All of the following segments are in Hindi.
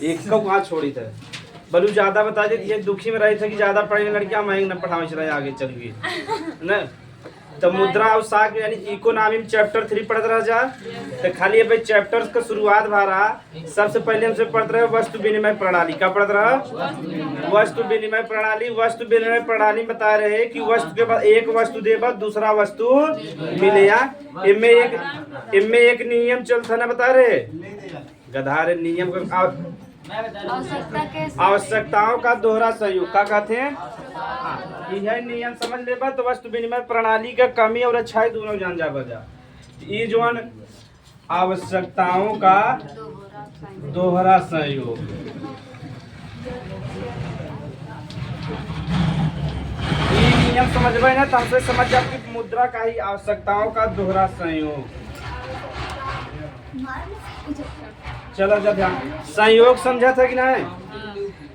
एक को वहाँ छोड़ी था बलू ज्यादा बता दे ये दुखी में रही था कि ज्यादा पढ़ी लड़कियां मैं न पढ़ावे चला आगे चल गई ना। तो मुद्रा और साख यानी इकोनॉमी में चैप्टर 3 पढ़ते रह जा। तो खाली अब चैप्टर्स का शुरुआत भारा सबसे पहले हमसे पढ़ते रहे वस्तु विनिमय प्रणाली। क्या पढ़ते रहा? वस्तु विनिमय प्रणाली। वस्तु विनिमय प्रणाली बता रहे कि वस्तु के बाद एक वस्तु देबा दूसरा वस्तु मिले। इनमें एक नियम चलता ना बता रहे गधारे नियम का आवश्यकताओं का दोहरा सहयोग का कहते हैं। यह नियम समझ लेबा तो वस्तु विनिमय प्रणाली का कमी और अच्छाई दोनों जान जा बजा। ये जो आवश्यकताओं का दोहरा सहयोग ये नियम समझबे ना तो हमसे समझ जा कि मुद्रा का ही आवश्यकताओं का दोहरा सहयोग। चलो जब ध्यान संयोग समझा था कि नहीं?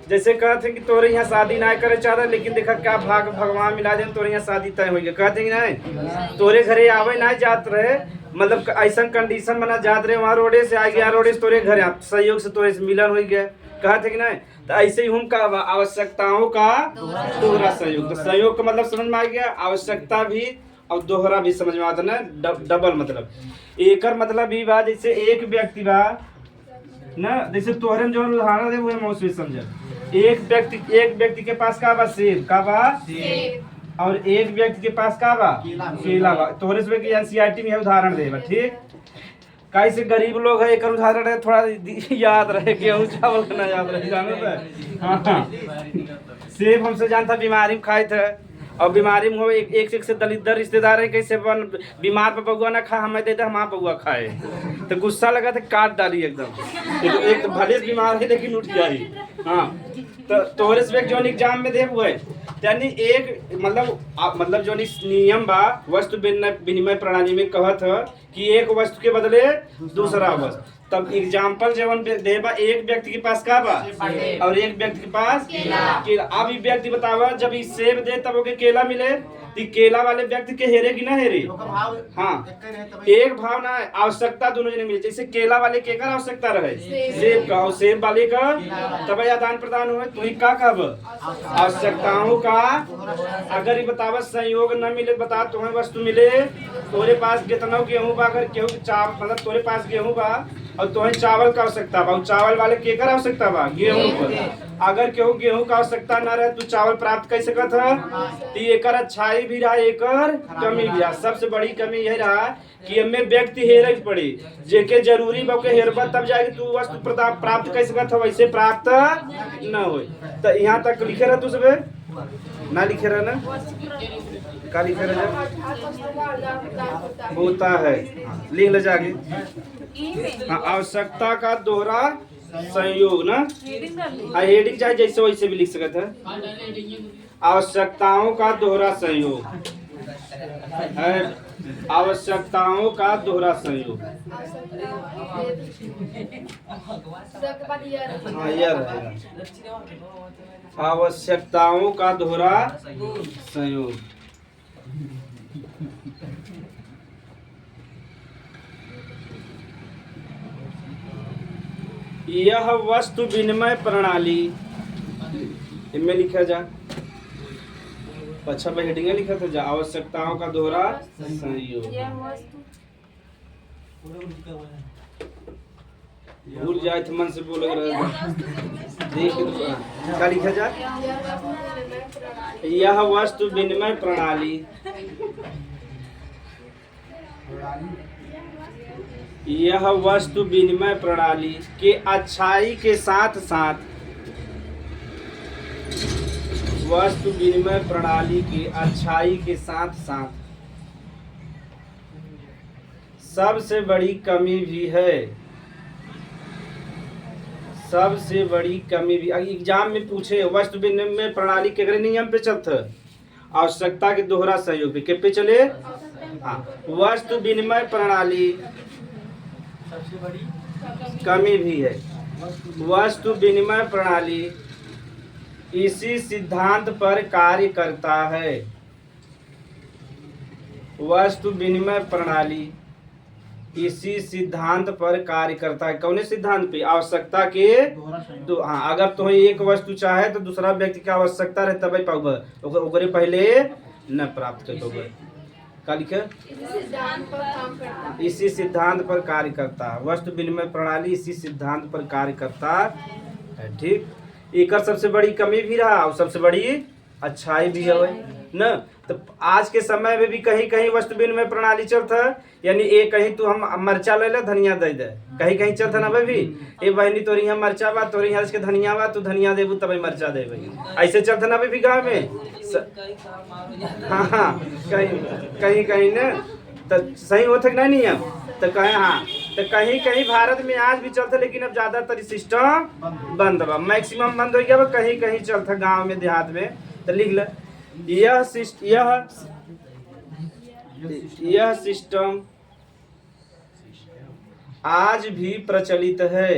जैसे कहते कि तोरे यहाँ शादी ना करे चाहता लेकिन देखा क्या भाग भगवान मिला दे तोरे यहाँ शादी तय हो गया। कहते कि नहीं तोरे घरे आवे ना जात रहे मतलब ऐसा कंडीशन बना जात रहे वहाँ रोडे से आ गया रोडे से तोरे घर सहयोग से तोरे से मिलन हो गया। कहते कि नहीं तो ऐसे ही हम का आवश्यकताओं का दोहरा सहयोग। तो सहयोग का मतलब समझ में आ गया आवश्यकता भी और दोहरा भी समझ में आता ना डबल मतलब एक मतलब भी बा जैसे एक व्यक्ति बा ना जैसे तोहरे जो उदाहरण दे वो मौसमी समझ एक व्यक्ति के पास का बा सेब का बा और एक व्यक्ति के पास का बा केला बा। तोहरे से कि एनसीईआरटी में उदाहरण दे बा ठीक। कैसे गरीब लोग है एक उदाहरण है थोड़ा याद रहे गेहूं चावल ना याद रहे जानो तो हाँ सेब हमसे जानता बीमारी में खाए थे और बीमारी में हो एक से दलिद्र रिश्तेदार है कैसे बीमार पे बउआ ना खा हमें दे दे हम बउआ खाए तो गुस्सा लगा था काट डाली एकदम। एक भले बीमार है लेकिन उठ जाई हाँ। तो तोहरे से जो एग्जाम में दे हुए यानी एक मतलब जो नियम बा वस्तु विनिमय प्रणाली में कहत है कि एक वस्तु के बदले दूसरा वस्तु। तब एग्जाम्पल जवन देबा एक व्यक्ति के पास का बा और एक व्यक्ति के पास केला। अब ये व्यक्ति बतावा जब ये सेब दे तब ओके केला मिले तो केला वाले व्यक्ति के हेरे कि ना हेरे हाँ एक भाव ना आवश्यकता दोनों जने मिले। जैसे केला वाले के कर आवश्यकता रहे सेब का और सेब वाले का तब आदान प्रदान हुए तो का कब आवश्यकताओं का। अगर ये बतावा संयोग न मिले बता तुम्हें वस्तु मिले तोरे पास कितना गेहूं बा अगर गेहूं मतलब तोरे पास गेहूं बा और तुम्हें चावल का आवश्यकता बा चावल वाले के कर आवश्यकता बा गेहूं पर। अगर केहू गेहूं का आवश्यकता न रहे तो चावल प्राप्त कर सकत है तो एकर अच्छाई भी रहा एकर कमी भी रहा। सबसे बड़ी कमी यह रहा कि हमें व्यक्ति हेरे पड़े जेके जरूरी बा के हेरबा तब जाके तू वस्तु प्राप्त कर सकत है वैसे प्राप्त न हो। तो यहाँ तक लिखे रह तू सबे ना लिखे रहा ना का लिखे रहा होता है लिख ले जाके हाँ आवश्यकता का दोहरा संयोग ना हेडिंग चाहे जैसे वैसे भी लिख सकते हैं। आवश्यकताओं का दोहरा संयोग है आवश्यकताओं का दोहरा संयोग हाँ यह आवश्यकताओं का दोहरा संयोग। यह वस्तु विनिमय प्रणाली इनमें लिखा जा अच्छा भाई हेडिंग लिखा था जा आवश्यकताओं का दोहरा संयोग। भूल जाए तो मन से बोल देख क्या लिखा जा यह वस्तु विनिमय प्रणाली यह वस्तु विनिमय प्रणाली के अच्छाई के साथ साथ वस्तु विनिमय प्रणाली की अच्छाई के साथ साथ सबसे बड़ी कमी भी है। सबसे बड़ी कमी भी एग्जाम में पूछे वस्तु विनिमय प्रणाली के नियम पे चलता आवश्यकता के दोहरा सहयोग पे चले हाँ वस्तु विनिमय प्रणाली सबसे बड़ी कमी भी है। वस्तु विनिमय प्रणाली इसी सिद्धांत पर कार्य करता है। वस्तु विनिमय प्रणाली इसी सिद्धांत पर कार्य करता है। कौन सिद्धांत पे? आवश्यकता के तो हाँ, अगर तुम्हें एक वस्तु चाहे तो दूसरा व्यक्ति की आवश्यकता रहे तभी पाऊबा, ओकरे पहले न प्राप्त कर दोगे। का लिखे? इसी सिद्धांत पर कार्य करता है। वस्तु विनिमय प्रणाली इसी सिद्धांत पर कार्य करता है। ठीक, एक सबसे बड़ी कमी भी रहा और सबसे बड़ी अच्छाई भी है न। तो आज के समय में भी कहीं कहीं वस्तु विनिमय प्रणाली चलता है, यानी एक कहीं तू हम मरचा ले ले धनिया दे दे, कहीं कहीं चलता ना भाई। ए बहनी तोरी यहाँ मरचा बा, तोरी यहाँ इसके धनिया बा, तू धनिया देबू तभी मरचा दे भाई, ऐसे चलता ना भाई गाँव में। हाँ हाँ, कहीं कहीं न तो सही होता कि नहीं है तो कहें हाँ, तो कहीं कहीं भारत में आज भी चलता, लेकिन अब ज्यादातर सिस्टम बंद बा, मैक्सिमम बंद हो गया। कहीं कहीं चलता गांव में देहात में। तो लिख ले, यह सिस्टम आज भी प्रचलित है,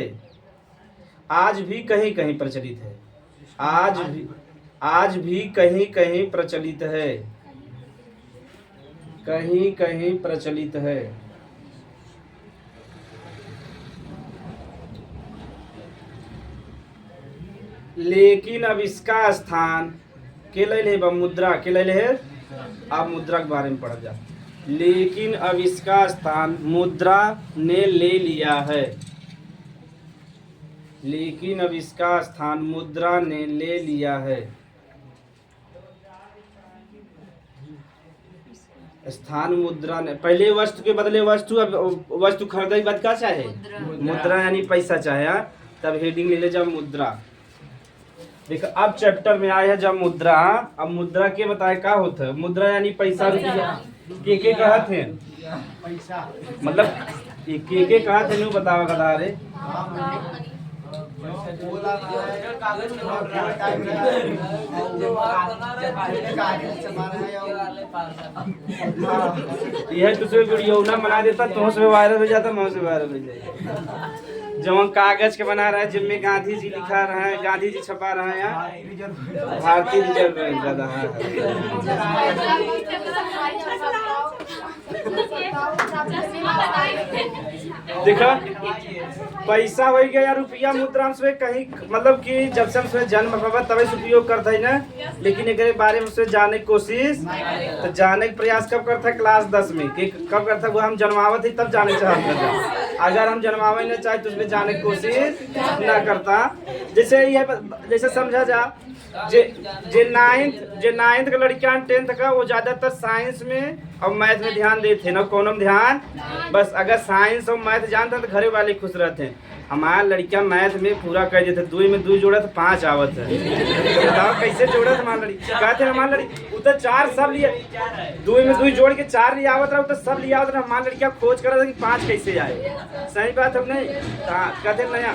आज भी कहीं कहीं प्रचलित है, आज भी कहीं कहीं प्रचलित है, कहीं कहीं प्रचलित है। लेकिन अब इसका स्थान के ले मुद्रा के ले है। अब मुद्रा के बारे में पढ़ जा। लेकिन अब इसका स्थान मुद्रा ने ले लिया है, लेकिन अब इसका स्थान मुद्रा ने ले लिया है। स्थान मुद्रा ने, पहले वस्तु के बदले वस्तु, अब वस्तु खरीदे बाद का चाहे मुद्रा यानी पैसा चाहे। तब हेडिंग ले ले जब मुद्रा। देखो अब चैप्टर में आया है जब मुद्रा। अब मुद्रा के बताए का होता है? मुद्रा यानी पैसा रुपया के कहत है, मतलब के कहत है, न्यू बतावा कदा रे। यह तुझे वीडियो ना बना देता, तो से वायरल हो जाता, मुँह से वायरल हो जाएगा। जब हम कागज के बना रहे हैं जिनमें गांधी जी लिखा रहा है, गांधी जी छपा रहा है, यहाँ भारतीय रिजर्व बैंक ज्यादा है। देखो पैसा हो गया या रुपया मुद्रा से कहीं, मतलब कि जब से हमसे जन्म हुआ तभी से उपयोग करता है ना। लेकिन एक बारे में उससे जानने की कोशिश, तो जानने का प्रयास कब करता है? क्लास 10 में। कि कब करता है? वो हम जन्मावत ही तब जाने चाहते। अगर हम जन्मावे न चाहे तो उसमें जाने की कोशिश ना करता। जैसे समझा जा, जे नाइन्थ का लड़कियां 10th का, वो ज्यादातर साइंस में और मैथ में ध्यान देते ना, कोनो में ध्यान। बस अगर साइंस और मैथ जानते तो घरे वाले खुश रहते हैं। हमारा लड़कियां मैथ में पूरा कर देते, 2 में 2 जोड़ा तो 5 आवत है। तो बताओ कैसे जोड़ा हमारा लड़की? कहते हैं हमारा लड़की वो तो 4 सब लिया, 2 में 2 जोड़ के 4 लिया आवत रहा, तो सब लिया आवत रहा। हमारा लड़कियां खोज कर रहा था कि 5 कैसे आए। सही बात है नहीं? कहते नया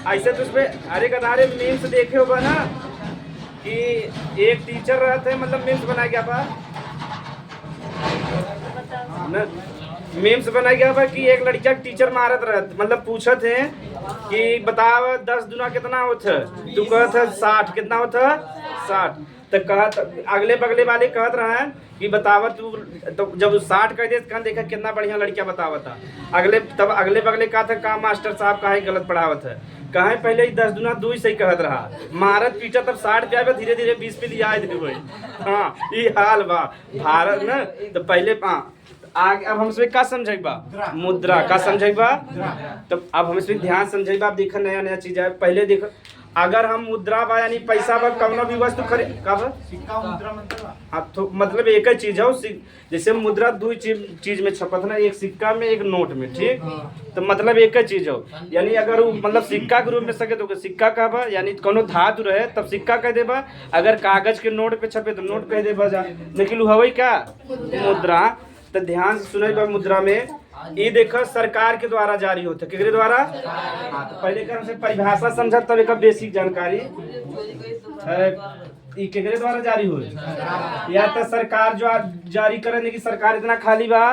ऐसे तो उसमें अरे गदारे मीम्स देखे होगा ना कि एक टीचर रहते हैं, मतलब मीम्स बना गया बा न, मीम्स बना गया बा कि एक लड़किया टीचर मारत रहते, मतलब पूछत है कि बताओ 10 दुना कितना होता? तू कहत है 60, कितना होता? 60। तो कहत अगले बगले वाले कहत रहा है कि बतावा तू, तो जब 60 कह दे कहाँ देखा कितना बढ़िया लड़किया बतावता। तब अगले बगले कहा था का मास्टर साहब काहे गलत पढ़ावत है, कहे पहले ही 10 दुना 2 सही कहत रहा, मारत पीटा तब 60 पे आए, धीरे धीरे 20 पे लिया आए। हाँ ये हाल बा भारत में। तो पहले आगे अब हमसे का समझेगा? मुद्रा का समझेगा। तो अब हम इसमें ध्यान समझेगा। अब देखो नया नया चीज है। पहले देखो, अगर हम मुद्रा बा यानी पैसा बा कौनो भी वस्तु खरीद का सिक्का मुद्रा मतलब, हाँ तो मतलब एक ही चीज है। जैसे मुद्रा 2 चीज में छपत ना, एक सिक्का में एक नोट में, ठीक। तो मतलब एक ही चीज हो, यानी अगर वो मतलब सिक्का के रूप में सके तो सिक्का कहबा, यानी कोनो धातु रहे तब सिक्का कह देबा। अगर कागज के नोट पे छपे तो नोट कह देबा जा। लेकिन वो हवई क्या? मुद्रा। तो ध्यान से सुने, मुद्रा में ये देखो सरकार के द्वारा जारी होता है। किसके द्वारा? हाँ, तो पहले कर हमसे परिभाषा समझा तब एक बेसिक जानकारी। ये केकरे द्वारा जारी हो? या तो सरकार जो जारी करे कि सरकार इतना खाली बा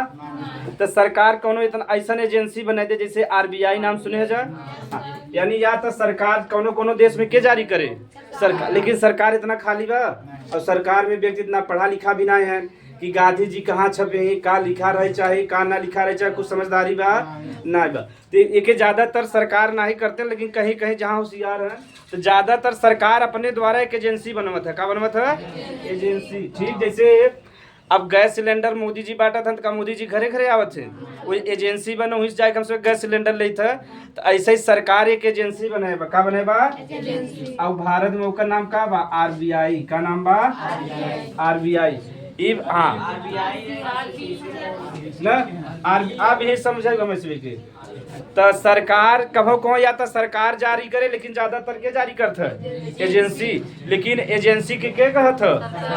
तो सरकार कोनो इतना ऐसा एजेंसी बना दे, जैसे RBI नाम सुने जा। यानी या तो सरकार कोनो देश में के जारी करे सरकार, लेकिन सरकार इतना खाली बा और सरकार में व्यक्ति इतना पढ़ा लिखा भी नहीं है कि गांधी जी कहाँ छपे, का लिखा रहे चाहे का ना लिखा रहे चाहे, कुछ समझदारी बा ना बा। तो एक ज्यादातर सरकार ना ही करते, लेकिन कहीं कहीं जहाँ होशियार है तो ज्यादातर सरकार अपने द्वारा एक एजेंसी बनवत है। का बनवत है? एजेंसी। ठीक, जैसे अब गैस सिलेंडर मोदी जी बांटा था, तो मोदी जी घरे घरे आवत थे, वो एजेंसी बनो हुई जाए कम से गैस सिलेंडर ले था। तो ऐसे ही सरकार एक एजेंसी बनाए बा। का बनाए बा? अब भारत में ओकर नाम का बा? आरबीआई। का नाम बा? आरबीआई। हाँ ना, आप यही समझेगा मछली के। तो सरकार कभो कहो या तो सरकार जारी करे, लेकिन ज्यादातर के जारी करता है? एजेंसी। लेकिन एजेंसी के कहत?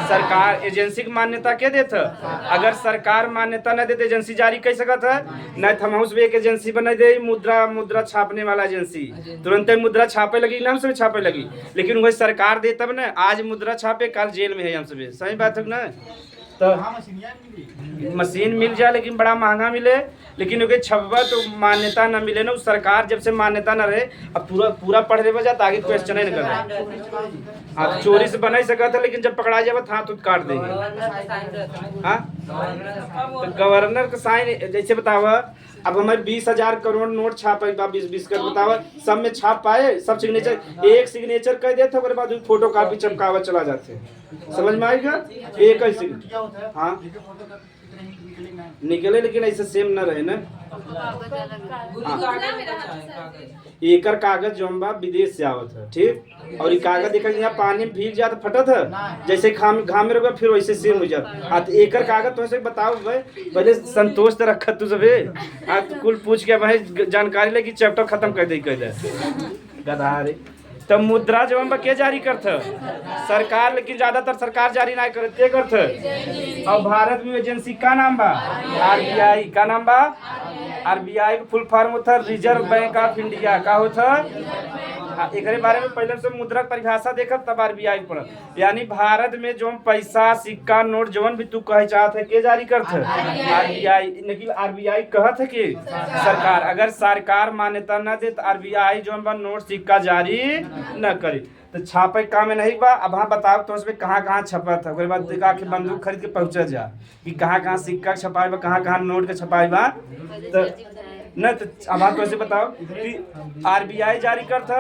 सरकार। एजेंसी की मान्यता के देता? अगर सरकार मान्यता न देते एजेंसी जारी कर सकत है? नहीं, हम हाउस एक एजेंसी बना दे, मुद्रा छापने वाला एजेंसी, तुरंत मुद्रा छापे लगी ना, हम सब छापे लगी। लेकिन वही सरकार दे तब न, आज मुद्रा छापे कल जेल में है हम सब। सही बात है ना? तो मशीन मिल जाए लेकिन बड़ा महंगा मिले, लेकिन ओके छपवा तो मान्यता न मिले ना। उस सरकार जब से मान्यता न रहे, अब पूरा पढ़ ले बजा आगे क्वेश्चन ही न कर। आप चोरी से बना ही सका था, लेकिन जब पकड़ा जाए हाथ उठ काट देंगे। हाँ, तो गवर्नर का साइन जैसे बतावा, अब हमें 20,000 करोड़ नोट छापे बा, 20 कर बतावा, सब में छाप पाए, सब सिग्नेचर एक सिग्नेचर कर देते, उसके बाद फोटो कॉपी चमकावा चला जाते। समझ में आएगा? एक ही सिग्नेचर। हाँ निकले, लेकिन ऐसे सेम न रहे ना। एकर कागज जो बा विदेश से आवत है। ठीक, और ये कागज देखा यहाँ पानी में भीग जाता फटत है, जैसे घाम में रखा फिर वैसे सेम हो जाता। तो एकर कागज तो बताओ भाई, पहले संतोष तो रखा तू सबे, कुल पूछ के भाई जानकारी लगी, चैप्टर खत्म कर दे गधा रे। तब मुद्रा जो हम के जारी करते? सरकार, लेकिन ज्यादातर सरकार जारी ना करते करते। और भारत में एजेंसी का नाम बा? आरबीआई। का नाम बा? आरबीआई का फुल फॉर्म होता रिजर्व बैंक ऑफ इंडिया। का होता? एक बारे में पहले से मुद्रा परिभाषा देखा, तब आरबीआई पढ़। यानी भारत में जो पैसा सिक्का नोट जवन भी तू कहे चाहत है के जारी करते? आरबीआई। लेकिन आरबीआई कहत है कि सरकार, अगर सरकार मान्यता न दे तो आरबीआई जो नोट सिक्का जारी न करे। तो छापे काम में नहीं बा। अब हाँ बताओ तो उसमें कहाँ छपा था, उसके बाद देखा कि बंदूक खरीद के पहुंचा जा कि कहाँ सिक्का छपाए बा, कहाँ नोट के छपाए बा। तो न तो अब आप कैसे बताओ कि आरबीआई जारी करता?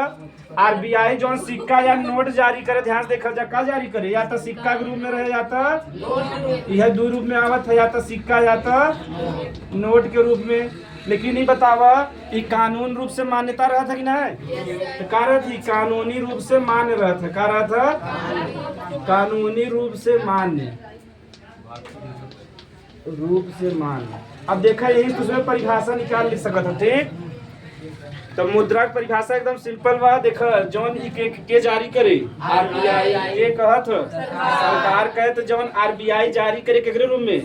आरबीआई जो सिक्का या नोट जारी करे, ध्यान देखा जा का जारी करे, या तो सिक्का के रूप में रहे, या तो यह दो रूप में आवत है, या तो सिक्का या तो नोट के रूप में। लेकिन नहीं बतावा ये कानून रूप से मान्यता रहा था कि नहीं? तो का रहा थी? कानूनी रूप से मान्य रहा था। का रहा था? कानूनी रूप से मान्य, रूप से मान्य। अब देखा यही उसमें परिभाषा निकाल लिख सकता था। ठीक, तो मुद्रा की परिभाषा एकदम सिंपल बा। देखा जौन के जारी करे? आरबीआई। के कहत सरकार कहे, तो जौन आरबीआई जारी करे केकरे रूप में?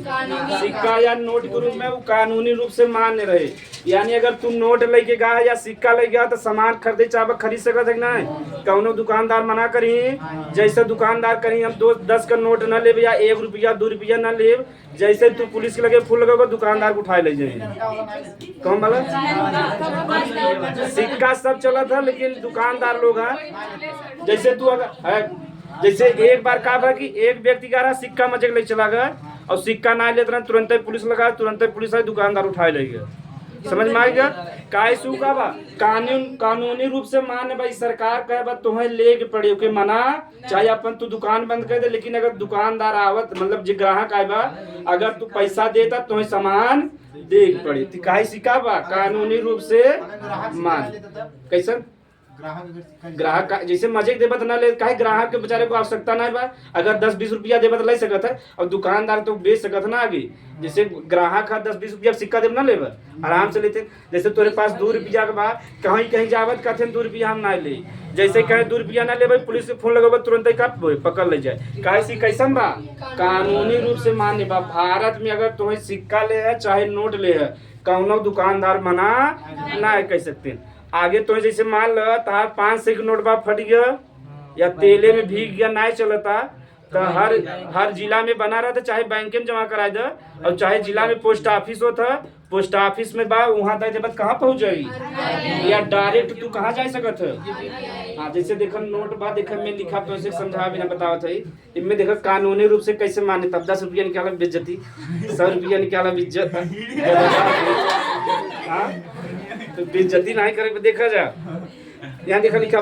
सिक्का या नोट के रूप में, वो कानूनी रूप से मान्य रहे। यानी अगर तुम नोट लेके गया या सिक्का ले गया तो सामान खरीदे चाहे खरीद सकत है कि नहीं? कौनो दुकानदार मना करी, जैसे दुकानदार करी हम 10 का नोट न ले या 1 रुपया 2 रुपया न ले, जैसे तू पुलिस के लगे फूल लगे दुकानदार को उठाए ले जाए। कौन बोला? सिक्का सब चला था, लेकिन दुकानदार लोग हैं। जैसे तू अगर जैसे एक बार का बा कि एक व्यक्ति का सिक्का मजे ले चला गया और सिक्का ना ले तुरंत पुलिस लगा, तुरंत पुलिस आई, दुकानदार उठाए ले गया। समझ में आ गया? कायसू का बा कानूनी रूप से मान्य भाई। सरकार कहे बा तुम्हें लेके पड़े के मना, चाहे अपन तू दुकान बंद कर दे, लेकिन अगर दुकानदार आवत मतलब जो ग्राहक आए बा, अगर तू पैसा देता तुम्हें सामान देख पड़े। तो काहे सिक्का बा कानूनी रूप से मान्य। कैसन? ग्राहक जैसे मजे के देबत ना ले, काहे ग्राहक के बेचारे को आवश्यकता ना बा। अगर 10-20 रुपया देबत ले सकत है, और दुकानदार तो बेच सकत ना आगे। जैसे ग्राहक है 10-20 रुपया सिक्का देब ना लेब, आराम से लेते। जैसे तोरे पास 2 रुपया के बा, कहीं जावत कहते 2 रुपया हम ना ले, जैसे कहे 2 रुपया ना लेबै, पुलिस से फोन लगेबै तुरंत ही पकड़ ले जाए। काहे सी कैसन बा? कानूनी रूप से मान्य बा। भारत में अगर तुम्हें सिक्का ले है चाहे नोट ले है, कौनो दुकानदार मना ना कह सकते। आगे तो जैसे मान लो तार 500 के नोट बा फट गया या तेले में भीग गया, ना चलता, तो हर जिला में बना रहता, चाहे बैंक में जमा करा दे और चाहे जिला में पोस्ट ऑफिस होता, पोस्ट ऑफिस में बा वहाँ तक जब कहाँ पहुँच जाई या डायरेक्ट तू कहाँ जा सकत है। हाँ जैसे देखो नोट बा देख में लिखा तो ऐसे समझा बिना बतावत है इनमें देखो कानूनी रूप से कैसे मान्य तब 10 रुपया निकाला बेइज्जती 100 रुपया निकाला इज्जत। हाँ तो बेइज्जती नहीं करे देखा जा। यहाँ देखा लिखा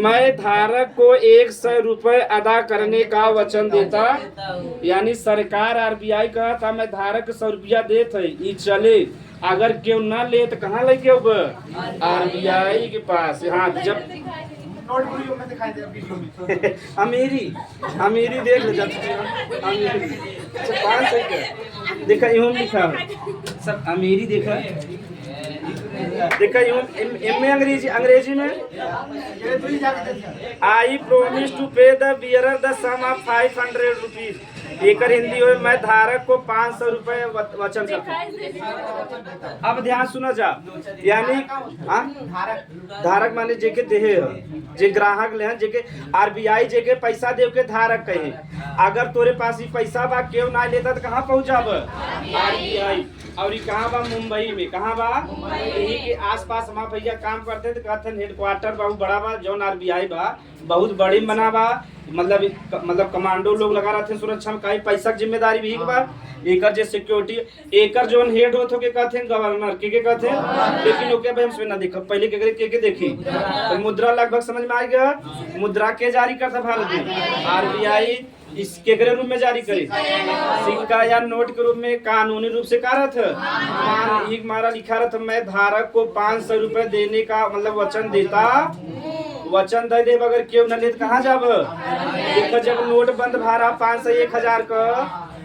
मैं धारक को 100 रुपये अदा करने का वचन देता, यानी सरकार आरबीआई कहा था मैं धारक 100 रुपया देते ई चले अगर क्यों ना ले तो कहाँ लेके अब आरबीआई के पास। हाँ जब अमीरी अमीरी देख ले जाती अमीरी 500 देखा यूं लिखा सब अमीरी देखा देखा यूं में अंग्रेजी में I promise to pay the bearer the sum of 500 rupees. एक हिंदी हो मैं धारक को 500 रुपए वचन करता। अब ध्यान सुना जा यानी धारक माने जेके देहे जे ग्राहक ले जेके आरबीआई जेके पैसा दे के धारक कहे अगर तोरे पास ही पैसा बा क्यों ना लेता तो कहाँ पहुँचाब आरबीआई। और ये कहाँ बा मुंबई में कहाँ बा यही के आसपास हमारे भैया काम करते तो कहते हेडक्वार्टर बहुत बड़ा बा जौन आरबीआई बा बहुत बड़ी बना बा मतलब कमांडो लोग लगा रहे थे सुरक्षा में कई पैसा की जिम्मेदारी भी बा एकर जे सिक्योरिटी एकर जोन हेड होत हो के कहते गवर्नर के कहते लेकिन ओके भाई हम ना देखा पहले के देखी तो मुद्रा लगभग समझ में आ गया। मुद्रा के जारी करता भारत में आरबीआई इसके रूप में जारी करे सिक्का या नोट के रूप में कानूनी रूप से कारत एक मारा लिखा रहा मैं धारक को 500 रुपए देने का मतलब वचन देता वचन दे दे अगर क्यों न ले कहाँ जाब देखो जब नोट बंद भारा 500 1000 का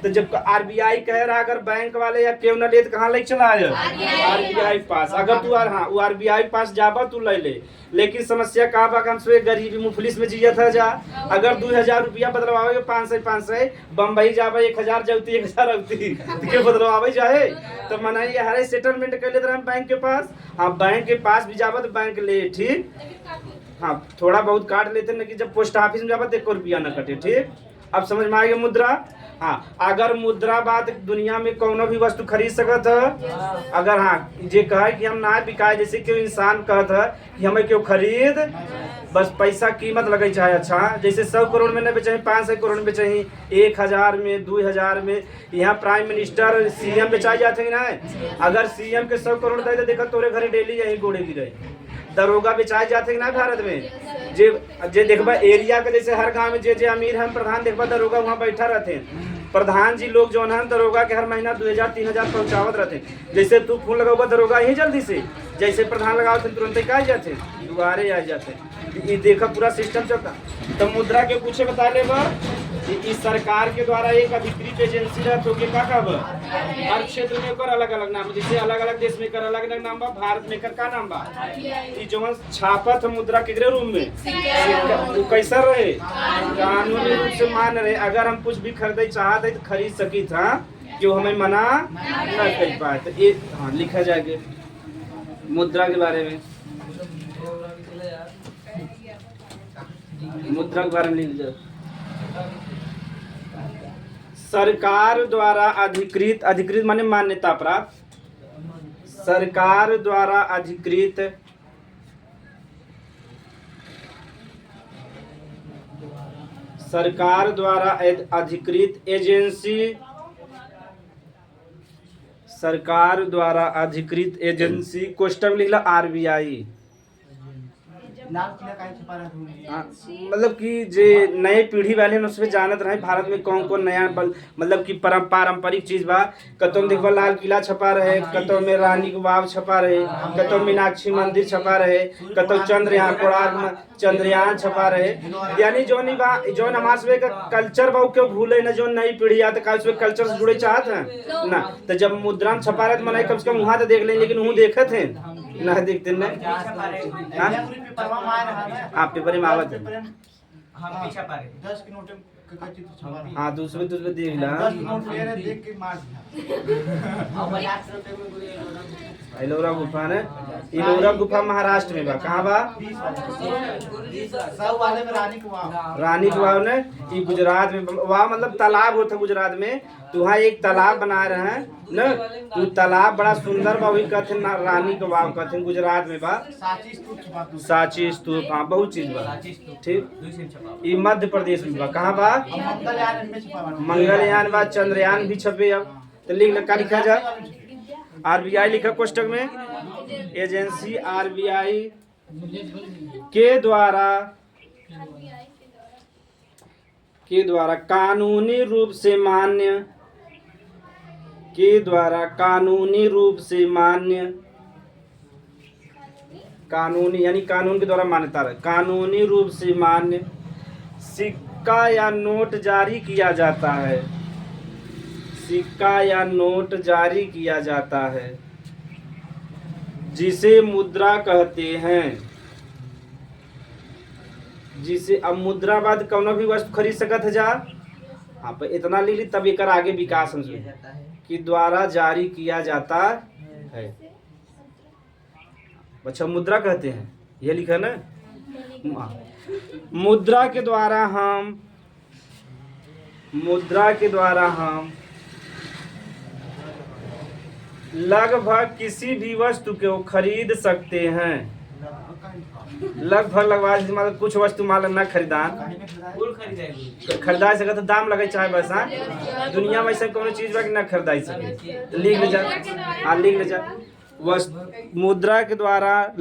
तो जब आरबीआई कह रहा अगर बैंक वाले या क्यों न ले तो कहाँ ले चला आरबीआई पास अगर तू हाँ वो आरबीआई पास जाबा तू ले ले। लेकिन समस्या कहा बा हमसे गरीबी मुफलिस में जिया था जा अगर 2000 रुपया बदलवावे 500 बम्बई जाबे 1000 जौती 1000 अवती के बदलवावे जाए तो मना ये हरे सेटलमेंट कर लेते बैंक के पास। हाँ बैंक के पास भी जाबा तो बैंक ले ठीक हाँ थोड़ा बहुत काट लेते ना कि जब पोस्ट ऑफिस में जाबा तो 1 रुपया न कटे ठीक। अब समझ में आ गया मुद्रा। हाँ अगर मुद्रा बात दुनिया में कोनो भी वस्तु खरीद सकत है अगर हाँ जे कहे कि हम ना बिकाए जैसे कि इंसान कहत है कि हमें क्यों खरीद बस पैसा कीमत लगे चाहे अच्छा जैसे 100 करोड़ में न बेचे 500 करोड़ में बेचे 1000 में 2000 में यहाँ प्राइम मिनिस्टर सीएम बेचाए जाते हैं ना अगर सीएम के 100 करोड़ दे देखा तोरे घरे डेली यही गोड़े गिरे दरोगा बेचाए जाते हैं ना भारत में जे देखबा एरिया के जैसे हर गांव में जे अमीर हम प्रधान देखबा दरोगा वहाँ बैठा रहते हैं प्रधान जी लोग जो है दरोगा के हर महीना 2000-3000 पहुँचावत रहते जैसे तू फोन लगाओ दरोगा यही जल्दी से जैसे प्रधान लगाओ तुरंत ही आ जाते दोबारे आ जाते ये देखा पूरा सिस्टम चलता। तो मुद्रा के कुछ बता ले इस सरकार के द्वारा एक अधिकृत एजेंसी रहते हो क्या कब हर क्षेत्र में कर अलग अलग नाम जैसे अलग अलग देश में कर अलग अलग नाम बा भारत में कर का नाम बा जो छापत मुद्रा के रूम में वो कैसा रहे कानूनी रूप से मान रहे अगर हम कुछ भी खरीदे चाहते तो खरीद सकी था क्यों हमें मना न कर पाए तो ये हाँ लिखा जाएगा मुद्रा के बारे में मुद्रा के बारे में लिख जाए सरकार द्वारा अधिकृत माने मान्यता प्राप्त सरकार द्वारा अधिकृत सरकार द्वारा अधिकृत एजेंसी सरकार द्वारा अधिकृत एजेंसी कोष्टक लिखला आरबीआई मतलब कि जे नए पीढ़ी वाले हैं उसमें जानत रहे भारत में कौन कौन नया मतलब कि पारंपरिक चीज बा कतौ देखो लाल किला छपा रहे कतौ में रानी की वाव छपा रहे कतौ मीनाक्षी मंदिर छपा रहे कतौ चंद्रयान कोणार्क चंद्रयान छपा रहे यानी जो हमारे से कल्चर बा क्यों भूले ना जो नई पीढ़ी आते का उसमें कल्चर से जुड़े चाहत हैं ना तो जब मुद्रा छपा रहे तो मनाई कम से कम वहाँ तो देख लें लेकिन वो देखते थे ना देखते ना हाँ पेपर में आवत है हाँ दूसरे देख ला हेलो गुफा ने इलोरा गुफा महाराष्ट्र में बा। कहाँ बा? सब वाले में रानी के वाव। रानी के वाव ने ये गुजरात में। वहाँ मतलब तालाब होता गुजरात में, तो वहाँ एक तालाब बना रहे हैं न, तो तालाब बड़ा सुंदर बा, वही कहते ना रानी के वाव कहते हैं, गुजरात में बा। सांची स्तूप, हाँ बहुत चीज बा। ठीक, ये मध्य प्रदेश में बा। कहाँ बा? मंगलयान बा, चंद्रयान भी छपे। अब तो क्या लिखा जाए? RBI लिखा कोष्टक में, एजेंसी RBI के द्वारा कानूनी रूप से मान्य, के द्वारा कानूनी रूप से मान्य, कानूनी यानी कानून के द्वारा मान्यता रहे, कानूनी रूप से मान्य सिक्का या नोट जारी किया जाता है, सिक्का या नोट जारी किया जाता है, जिसे मुद्रा कहते हैं। जिसे अब मुद्रा बाद कौनो भी वस्तु खरीद सकत है जा। हाँ पर इतना लिख ली तब एक आगे विकास समझो कि द्वारा जारी किया जाता है। अच्छा मुद्रा कहते हैं, ये लिखा ना। मुद्रा के द्वारा हम लगभग किसी भी वस्तु को खरीद सकते हैं। लगभग मतलब कुछ वस्तु मान ना खरीदा सके तो दाम लगे चाहे बस। हाँ दुनिया में ऐसा कोनो चीज बा कि ना खरीदा सके। लिख ले जा, हाँ लिख ले जा। मुद्रा के द्वारा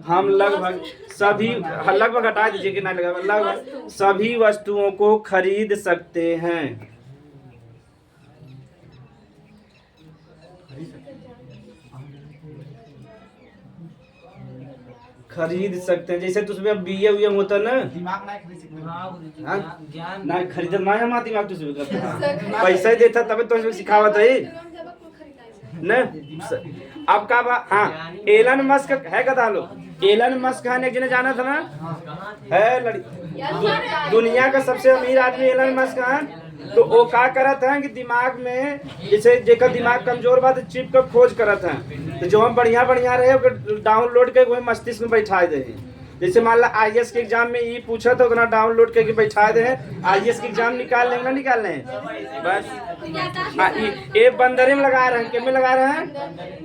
हम लगभग सभी, लगभग हटा दीजिए कि ना लगा, लगभग सभी वस्तुओं को खरीद सकते हैं। खरीद सकते हैं। जैसे तुझमें बीए हुए होता ना, दिमाग ना खरीद सकते। हाँ ना खरीद ना हम दिमाग तुझे करता पैसा देता तब तो सिखावत है न। अब का बा? हाँ एलन मस्क है कदा लोग। एलन मस्क है, एक जने जाना था ना, है दुनिया का सबसे अमीर आदमी एलन मस्क है। तो वो का करत है कि दिमाग में जैसे जेकर दिमाग कमजोर बा तो चिप का खोज करत है, तो जो हम बढ़िया रहे डाउनलोड करके वही मस्तिष्क में बैठा दे। जैसे मान ला IAS के एग्जाम में ये पूछा तो उतना डाउनलोड करके बैठा दे। IAS के एग्जाम निकाल लेंगे ना, निकाल लें बस। हाँ ये बंदरे में लगा रहे हैं, किस में लगा रहे हैं?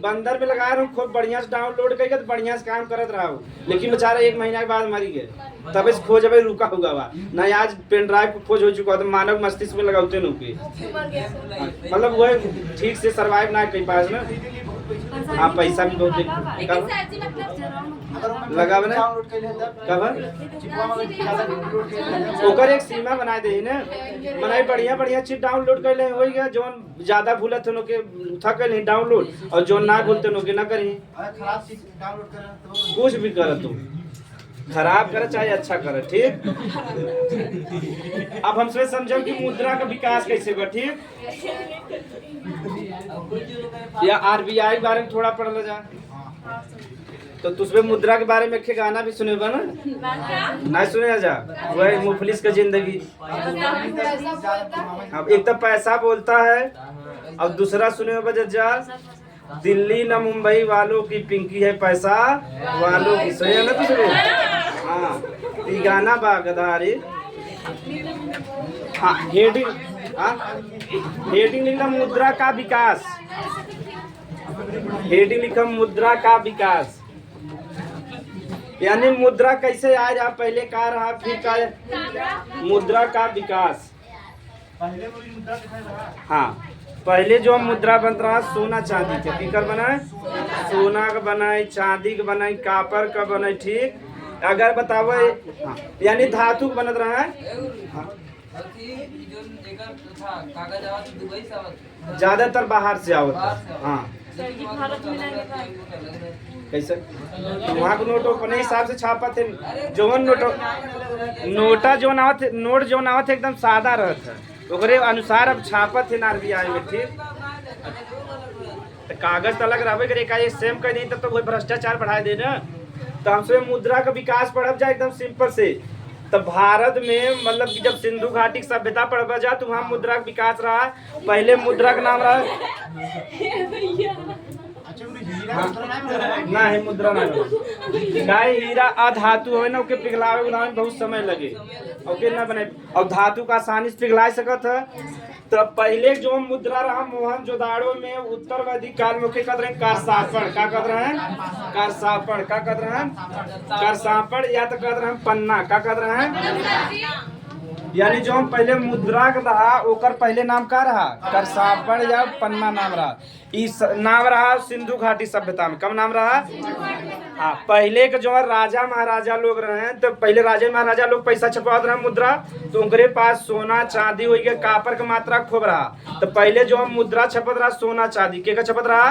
बंदर में लगा रहे हैं। खूब बढ़िया से डाउनलोड करके तो बढ़िया से काम करत रहा हो, लेकिन बेचारा 1 महीना के बाद मरी गए। तब इस खोज अभी रुका हुआ बा ना, आज पेन ड्राइव को खोज हो चुका तो मानव मस्तिष्क में लगाते नुके, मतलब वो ठीक से सर्वाइव ना कर पास ना। हाँ पैसा भी बहुत लगा बना ओकर एक सीमा बना दे ना, बनाई बढ़िया चिप डाउनलोड कर ले हो गया। जो ज्यादा भूलत थे के थक नहीं डाउनलोड, और जो ना भूलते नो के ना करी। कुछ भी कर तू, खराब करे चाहे अच्छा करे, ठीक। अब हमसे समझो कि मुद्रा का विकास कैसे हुआ, ठीक। या RBI बारे में थोड़ा पढ़ लो जा, तो तुझमें मुद्रा के बारे में एक गाना भी सुनेगा ना, नहीं सुने जा। वही मुफलिस का जिंदगी। अब एक तो पैसा बोलता है, और दूसरा सुने बजा जा, दिल्ली न मुंबई वालों की पिंकी है पैसा वालों की। सही है ना तुझे? हाँ ये गाना बा गदारी। हाँ हेडिंग लिखा मुद्रा का विकास, हेडिंग लिखा मुद्रा का विकास, यानी मुद्रा कैसे आया जा, पहले का रहा फिर का, मुद्रा का विकास। हाँ पहले जो मुद्रा बन रहा सोना चांदी के, पीकर बनाए सोना का बनाए, चांदी का बनाए, कापर का बनाए, ठीक। अगर बताओ हाँ, यानी धातु बनत रहा है। हाँ। ज्यादातर बाहर से आवता है। हाँ कैसे वहाँ के नोट अपने हिसाब से छापा थे। जोन नोटा जो आवत एकदम सादा रहता है, ओकरे अनुसार अब छापत है RBI में, ठीक। तो कागज अलग रहे करे का ये सेम कर नहीं, तब तो वही भ्रष्टाचार बढ़ा दे ना। तो हमसे मुद्रा का विकास पढ़ब जाए एकदम सिंपल से। तो भारत में मतलब जब सिंधु घाटी की सभ्यता पढ़ब जा तो वहाँ मुद्रा का विकास रहा। पहले मुद्रा का नाम रहा नहीं मुद्रा नहीं गाय हीरा अधातु होवे ना ओके पिघलावे उलावे में बहुत समय लगे ओके ना बने और धातु का आसानी से पिघला सकत है। तो पहले जो मुद्रा रहा मोहन जोदाड़ो में उत्तर वैदिक काल में ओके कहते रहे कारसापण का कहते रहे कारसापण का कहते रहे कारसापण या तो कहते रहे पन्ना का कहते रहे यानी जो हम पहले मुद्रा का रहा ओकर पहले नाम का रहा करसापड़ या पन्ना नाम रहा इस नाम रहा सिंधु घाटी सभ्यता में कम नाम रहा। हाँ पहले के जो है राजा महाराजा लोग रहे हैं तो पहले राजा महाराजा लोग पैसा छपवाते रहे मुद्रा तो उनके पास सोना चांदी हो गया कापर का मात्रा खूब रहा तो पहले जो हम मुद्रा छपत रहा सोना चांदी के का छपत रहा।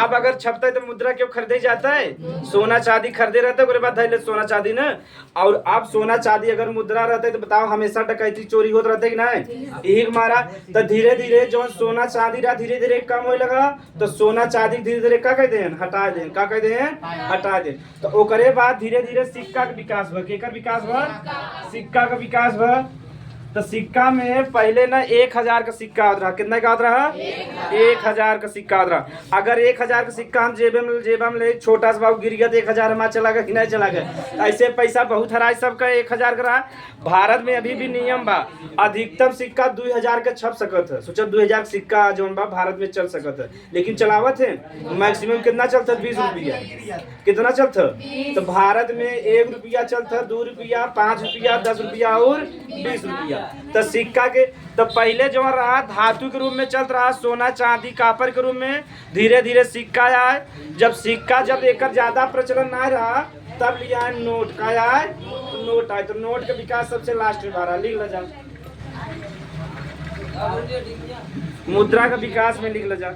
अब अगर छपता है तो मुद्रा क्यों खरीदे जाता है सोना चांदी खरीदे रहते उसके बाद धैले सोना चांदी न और अब सोना चांदी अगर मुद्रा रहते तो बताओ हमेशा डकैती चोरी होते रहते कि नहीं यही मारा तो धीरे धीरे जो सोना चांदी रहा धीरे धीरे कम होने लगा तो सोना चांदी धीरे धीरे का कहते हैं हटा दे का कहते हैं हटा दे तो ओकरे बाद धीरे धीरे सिक्का का विकास हुआ केकर विकास हुआ सिक्का का विकास हुआ। तो सिक्का में पहले ना 1000 का सिक्का आता रहा कितना का आता रहा 1000 का सिक्का आता रहा। अगर 1000 का सिक्का हम जेब में ले छोटा सा बाबू गिर गया तो 1000 हमारा चला गया कि नहीं चला गया ऐसे पैसा बहुत हराए सबका 1000 का रहा। भारत में अभी भी नियम बा अधिकतम सिक्का 2000 का छप सकत है सोचा 2000 सिक्का जो बा भारत में चल सकत है लेकिन चलावत है मैक्सिमम कितना चलता 20 रुपया कितना चलता तो भारत में 1 रुपया चलता 2 रुपया 5 रुपया 10 रुपया और 20 रुपया। तो सिक्का के तो पहले जो रहा धातु के रूप में चल रहा सोना चांदी कापर के रूप में धीरे धीरे सिक्का आए जब एक ज्यादा प्रचलन ना रहा तब लिया नोट का आए नोट आए तो नोट का विकास सबसे लास्ट में रहा लिख ल जा मुद्रा का विकास में लिख ल जा।